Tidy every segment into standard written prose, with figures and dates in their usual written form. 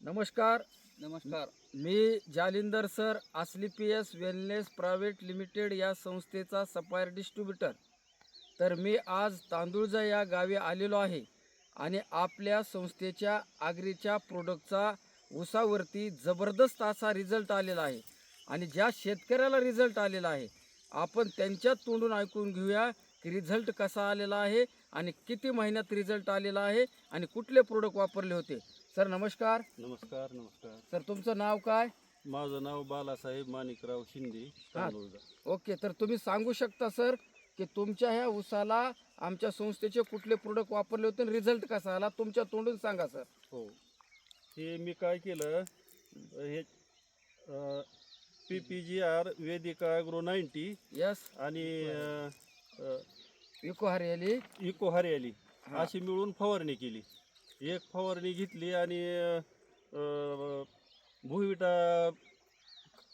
नमस्कार. नमस्कार. मी जालिंदर सर, असली PS वेलनेस प्रायव्हेट लिमिटेड या संस्थेचा सप्लायर डिस्ट्रीब्युटर. तर मी आज तांदूळजा या गावी आलेलो आहे आणि आपल्या संस्थेच्या आगरीच्या प्रोडक्टचा ऊसावरती जबरदस्त असा रिझल्ट आलेला आहे. आणि ज्या शेतकऱ्याला रिझल्ट आलेला आहे आपण त्यांच्या तोंडून ऐकून घेऊया की रिझल्ट कसा आलेला आहे आणि किती महिन्यात रिझल्ट आलेला आहे आणि कुठले प्रोडक्ट वापरले होते. सर नमस्कार. नमस्कार. नमस्कार. सर तुमचं नाव काय? माझं नाव बालासाहेब माणिकराव शिंदे, तांदूळजा. ओके, तर तुम्ही सांगू शकता सर की तुमच्या ह्या ऊसाला आमच्या संस्थेचे कुठले प्रोडक्ट वापरले होते आणि रिझल्ट कसा आला, तुमच्या तोंडून सांगा सर. हो, हे मी काय केलं, हे PPGR वेदिक ॲग्रो 90 यस, आणि इको हरियाली इको हरियाली हा. अशी मिळून फवारणी केली. एक फवारणी घेतली आणि भुईविटा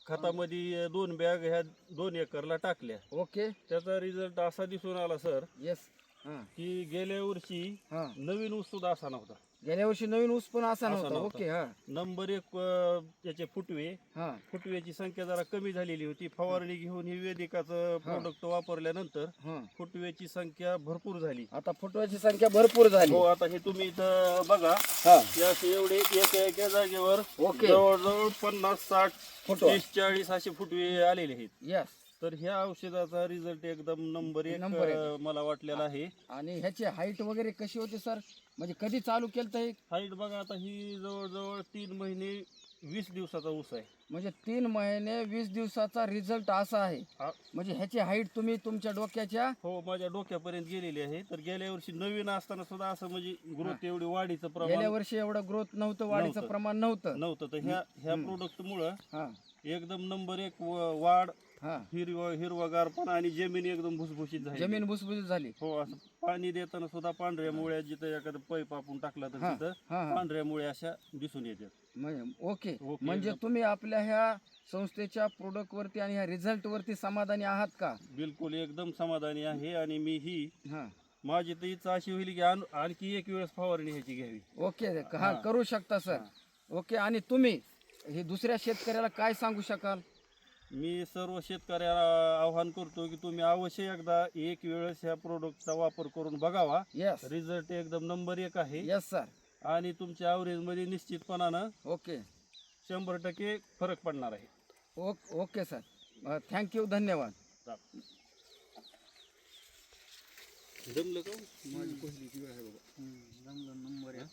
खतामध्ये 2 बॅग ह्या 2 एकरला टाकल्या. ओके. त्याचा रिझल्ट असा दिसून आला सर यस. हां की गेल्या वर्षी हां, नवीन ऊस सुद्धा असा नव्हता. गेल्या वर्षी नवीन ऊस पण असा असा नव्हता. नव्हता. ओके. हां नंबर 1 त्याचे फुटवे, हां फुटव्याची संख्या जरा कमी झालेली होती. फवारणी घेऊन ही वेदिकाचं प्रोडक्ट वापरल्यानंतर हां, फुटव्याची संख्या भरपूर झाली. आता फुटव्याची संख्या भरपूर झाली. हो, आता हे तुम्ही इथं बघा, हां हे असे एवढे एका जागेवर ओके. जवळजवळ 50-60 फुटवा. 30-40 असे फुटवे आलेले आहेत. यस. तर ह्या औषधाचा रिझल्ट एकदम नंबर नंबर 1 एक. मला वाटलेला आहे. आणि ह्याची हाईट वगैरे कशी होती सर, म्हणजे कधी चालू केलं तर? हाईट बघा, आता ही जवळजवळ 3 महिने 20 दिवसाचा ऊस आहे. म्हणजे 3 महिने 20 दिवसाचा रिझल्ट असा आहे. हा. म्हणजे ह्याची हाईट तुम्ही तुमच्या डोक्याच्या हो, माझ्या डोक्यापर्यंत गेलेली आहे. तर गेल्या वर्षी नवीन असताना सुद्धा असं म्हणजे ग्रोथ एवढी वाढीचं गेल्या प्रमाण वर्षी एवढं ग्रोथ नव्हतं, वाढीचं नव्हतं. प्रमाण नव्हतं. नव्हतं. तर ह्या प्रोडक्टमुळं हां एकदम नंबर 1 वाढ, हां, हिरवागारपणा आणि जमीन एकदम भुसभुशीत झाली. जमीन भुसभुशीत झाली. हो, असं पाणी देताना सुद्धा पांढऱ्या मुळ्या, जिथं एखादं पाईप आपण टाकला तर हां तिथं हां हां. पांढऱ्या मुळ्या अशा दिसून येतात. ओके. ओके, म्हणजे एकदम. तुम्ही आपल्या ह्या संस्थेच्या प्रोडक्टवरती आणि ह्या रिझल्टवरती समाधानी आहात का? बिलकुल एकदम समाधानी आहे. आणि मी ही हां माझी तर इच्छा अशी होईल की आणखी एक वेळेस फवारणी ह्याची घ्यावी. ओके. हा हां. करू शकता सर. ओके. आणि तुम्ही हे दुसऱ्या शेतकऱ्याला काय सांगू शकाल? मी सर्व शेतकऱ्याला आवाहन करतो की तुम्ही अवश्य एकदा एक वेळेस ह्या प्रोडक्टचा वापर करून बघावा. यस. रिझल्ट एकदम नंबर 1 आहे. Yes sir. आणि तुमच्या ॲव्हरेजमध्ये निश्चितपणानं ओके. 100% फरक पडणार आहे. Okay sir. थँक्यू. धन्यवाद. जमलं का? माझी पहिली वेळ आहे बाबा. जमलं. नंबर 1.